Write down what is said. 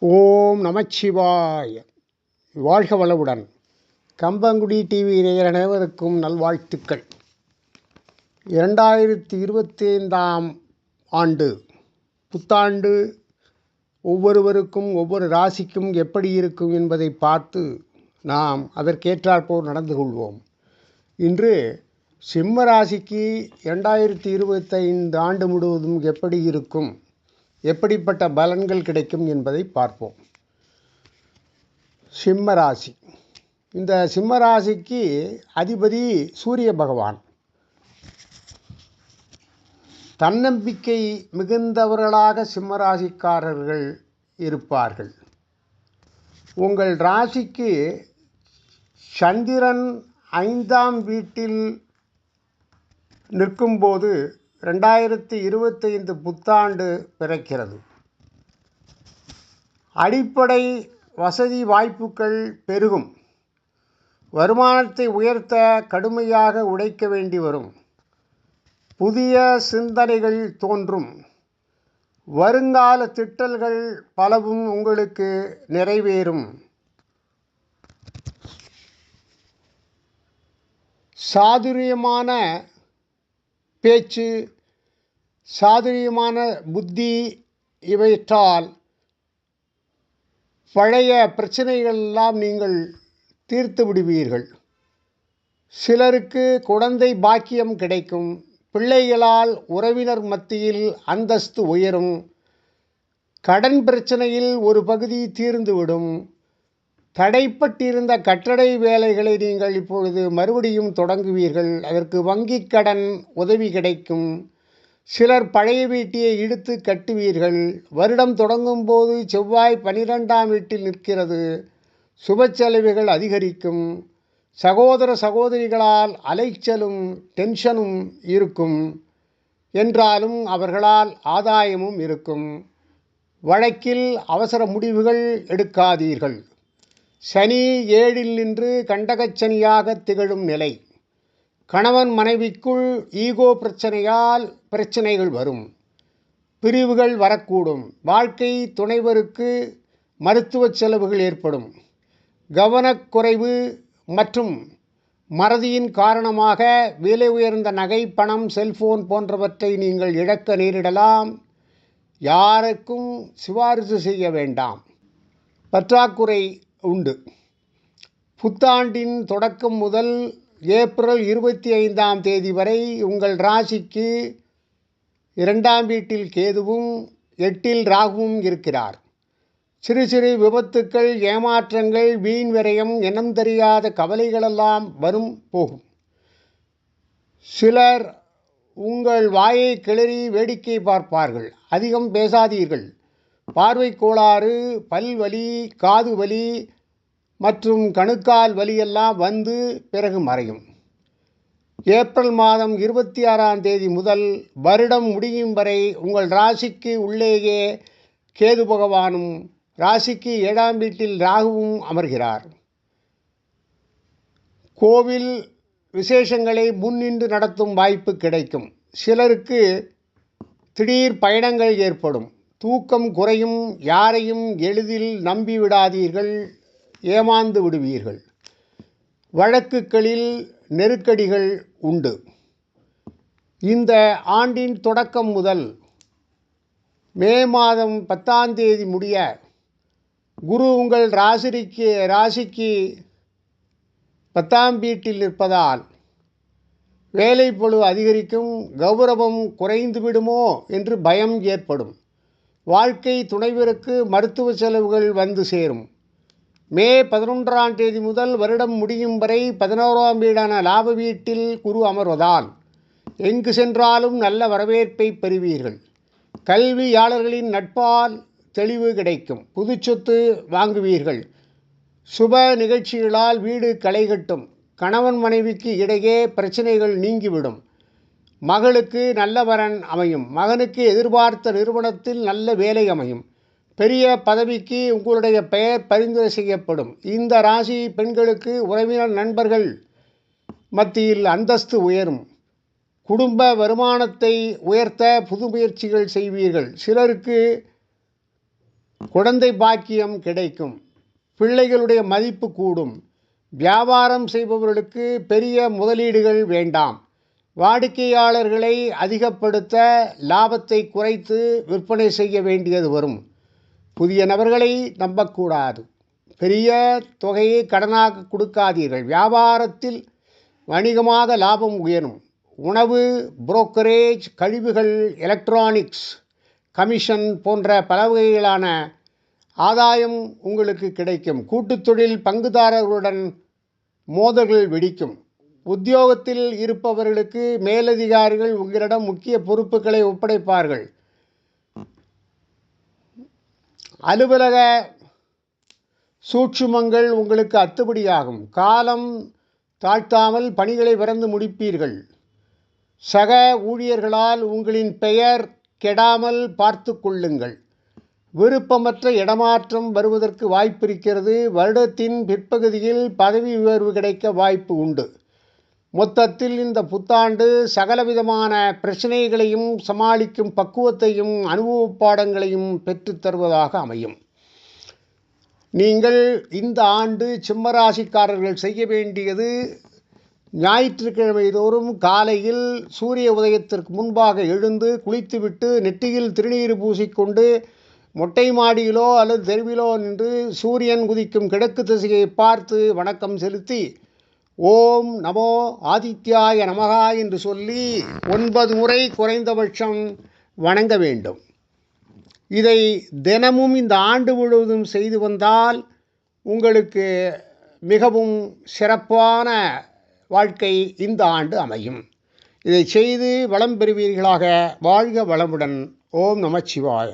ஓம் நமச்சிவாய. வாழ்க வளமுடன். கம்பங்குடி டிவி நேயர் அனைவருக்கும் நல்வாழ்த்துக்கள். 2025ஆம் ஆண்டு புத்தாண்டு ஒவ்வொருவருக்கும் ஒவ்வொரு ராசிக்கும் எப்படி இருக்கும் என்பதை பார்த்து நாம் அதற்கேற்றாற்போல் நடந்து கொள்வோம். இன்று சிம்ம ராசிக்கு 2025 ஆண்டு முழுவதும் எப்படி இருக்கும், எப்படிப்பட்ட பலன்கள் கிடைக்கும் என்பதை பார்ப்போம். சிம்ம ராசி. இந்த சிம்ம ராசிக்கு அதிபதி சூரிய பகவான். தன்னம்பிக்கை மிகுந்தவர்களாக சிம்ம ராசிக்காரர்கள் இருப்பார்கள். உங்கள் ராசிக்கு சந்திரன் 5ஆம் வீட்டில் நிற்கும்போது 2025 புத்தாண்டு பிறக்கிறது. அடிப்படை வசதி வாய்ப்புகள் பெருகும். வருமானத்தை உயர்த்த கடுமையாக உழைக்க வேண்டி வரும். புதிய சிந்தனைகள் தோன்றும். வருங்கால திட்டங்கள் பலவும் உங்களுக்கு நிறைவேறும். சாதுரியமான பேச்சு, சாதுரியமான புத்தி இவற்றால் பழைய பிரச்சனைகள் எல்லாம் நீங்கள் தீர்த்து விடுவீர்கள். சிலருக்கு குழந்தை பாக்கியம் கிடைக்கும். பிள்ளைகளால் உறவினர் மத்தியில் அந்தஸ்து உயரும். கடன் பிரச்சனையில் ஒரு பகுதி தீர்ந்துவிடும். தடைப்பட்டிருந்த கட்டட வேலைகளை நீங்கள் இப்பொழுது மறுபடியும் தொடங்குவீர்கள். அதற்கு வங்கிக் கடன் உதவி கிடைக்கும். சிலர் பழைய வீட்டியை இடித்து கட்டுவீர்கள். வருடம் தொடங்கும் போது செவ்வாய் 12ஆம் வீட்டில் நிற்கிறது. சுப செலவுகள் அதிகரிக்கும். சகோதர சகோதரிகளால் அலைச்சலும் டென்ஷனும் இருக்கும். என்றாலும் அவர்களால் ஆதாயமும் இருக்கும். வழக்கில் அவசர முடிவுகள் எடுக்காதீர்கள். சனி 7இல் நின்று கண்டகச்சனியாக திகழும் நிலை. கணவன் மனைவிக்குள் ஈகோ பிரச்சனைகள் வரும். பிரிவுகள் வரக்கூடும். வாழ்க்கை துணைவருக்கு மருத்துவ செலவுகள் ஏற்படும். கவனக்குறைவு மற்றும் மறதியின் காரணமாக விலை உயர்ந்த நகை, பணம், செல்போன் போன்றவற்றை நீங்கள் இழக்க நேரிடலாம். யாருக்கும் சிபாரிசு செய்ய வேண்டாம். பற்றாக்குறை உண்டு. புத்தாண்டின் தொடக்கம் முதல் ஏப்ரல் 25ஆம் தேதி வரை உங்கள் ராசிக்கு 2ஆம் வீட்டில் கேதுவும் 8இல் ராகுவும் இருக்கிறார். சிறு சிறு விபத்துக்கள், ஏமாற்றங்கள், வீண் விரயம், இனம் தெரியாத கவலைகளெல்லாம் வரும் போகும். சிலர் உங்கள் வாயை கிளறி வேடிக்கை பார்ப்பார்கள். அதிகம் பேசாதீர்கள். பார்வை கோளாறு, பல்வலி, காது வலி மற்றும் கணுக்கால் வலியெல்லாம் வந்து பிறகு மறையும். ஏப்ரல் மாதம் 26ஆம் தேதி முதல் வருடம் முடியும் வரை உங்கள் ராசிக்கு உள்ளேயே கேது பகவானும் ராசிக்கு 7ஆம் வீட்டில் ராகுவும் அமர்கிறார். கோவில் விசேஷங்களை முன்னின்று நடத்தும் வாய்ப்பு கிடைக்கும். சிலருக்கு திடீர் பயணங்கள் ஏற்படும். தூக்கம் குறையும். யாரையும் எளிதில் நம்பிவிடாதீர்கள். ஏமாந்து விடுவீர்கள். வழக்குகளில் நெருக்கடிகள் உண்டு. இந்த ஆண்டின் தொடக்கம் முதல் மே மாதம் 10ஆம் தேதி முடிய குரு உங்கள் ராசிக்கு 10ஆம் வீட்டில் இருப்பதால் வேலைப்பளு அதிகரிக்கும். கௌரவம் குறைந்து விடுமோ என்று பயம் ஏற்படும். வாழ்க்கை துணைவருக்கு மருத்துவ செலவுகள் வந்து சேரும். மே 11ஆம் தேதி முதல் வருடம் முடியும் வரை 11ஆம் வீடான லாப வீட்டில் குரு அமர்வதால் எங்கு சென்றாலும் நல்ல வரவேற்பை பெறுவீர்கள். கல்வியாளர்களின் நட்பால் தெளிவு கிடைக்கும். புது சொத்து வாங்குவீர்கள். சுப நிகழ்ச்சிகளால் வீடு களைகட்டும். கணவன் மனைவிக்கு இடையே பிரச்சனைகள் நீங்கிவிடும். மகளுக்கு நல்ல வரன் அமையும். மகனுக்கு எதிர்பார்த்த நிறுவனத்தில் நல்ல வேலை அமையும். பெரிய பதவிக்கு உங்களுடைய பெயர் பரிந்துரை செய்யப்படும். இந்த ராசி பெண்களுக்கு உறவினர் நண்பர்கள் மத்தியில் அந்தஸ்து உயரும். குடும்ப வருமானத்தை உயர்த்த புது முயற்சிகள் செய்வீர்கள். சிலருக்கு குழந்தை பாக்கியம் கிடைக்கும். பிள்ளைகளுடைய மதிப்பு கூடும். வியாபாரம் செய்பவர்களுக்கு பெரிய முதலீடுகள் வேண்டாம். வாடிக்கையாளர்களை அதிகப்படுத்த லாபத்தை குறைத்து விற்பனை செய்ய வேண்டியது வரும். புதிய நபர்களை நம்பக்கூடாது. பெரிய தொகையை கடனாக கொடுக்காதீர்கள். வியாபாரத்தில் வணிகமாக லாபம் உயரும். உணவு, புரோக்கரேஜ், கழிவுகள், எலக்ட்ரானிக்ஸ், கமிஷன் போன்ற பல வகைகளான ஆதாயம் உங்களுக்கு கிடைக்கும். கூட்டுத் தொழில் பங்குதாரர்களுடன் மோதல்கள் வெடிக்கும். உத்தியோகத்தில் இருப்பவர்களுக்கு மேலதிகாரிகள் உங்களிடம் முக்கிய பொறுப்புகளை ஒப்படைப்பார்கள். அலுவலக சூட்சுமங்கள் உங்களுக்கு அத்துப்படியாகும். காலம் தாழ்த்தாமல் பணிகளை விரைந்து முடிப்பீர்கள். சக ஊழியர்களால் உங்களின் பெயர் கெடாமல் பார்த்து கொள்ளுங்கள். விருப்பமற்ற இடமாற்றம் வருவதற்கு வாய்ப்பிருக்கிறது. வருடத்தின் பிற்பகுதியில் பதவி உயர்வு கிடைக்க வாய்ப்பு உண்டு. மொத்தத்தில் இந்த புத்தாண்டு சகலவிதமான பிரச்சனைகளையும் சமாளிக்கும் பக்குவத்தையும் அனுபவ பாடங்களையும் பெற்றுத்தருவதாக அமையும். நீங்கள் இந்த ஆண்டு சிம்மராசிக்காரர்கள் செய்ய வேண்டியது, ஞாயிற்றுக்கிழமை தோறும் காலையில் சூரிய உதயத்திற்கு முன்பாக எழுந்து குளித்துவிட்டு நெற்றியில் திருநீர் பூசிக்கொண்டு மொட்டை மாடியிலோ அல்லது தெருவிலோ நின்று சூரியன் உதிக்கும் கிழக்கு திசையை பார்த்து வணக்கம் செலுத்தி ஓம் நமோ ஆதித்யாய நமகா என்று சொல்லி 9 முறை குறைந்தபட்சம் வணங்க வேண்டும். இதை தினமும் இந்த ஆண்டு முழுவதும் செய்து வந்தால் உங்களுக்கு மிகவும் சிறப்பான வாழ்க்கை இந்த ஆண்டு அமையும். இதை செய்து வளம் பெறுவீர்களாக. வாழ்க வளமுடன். ஓம் நமச்சிவாய.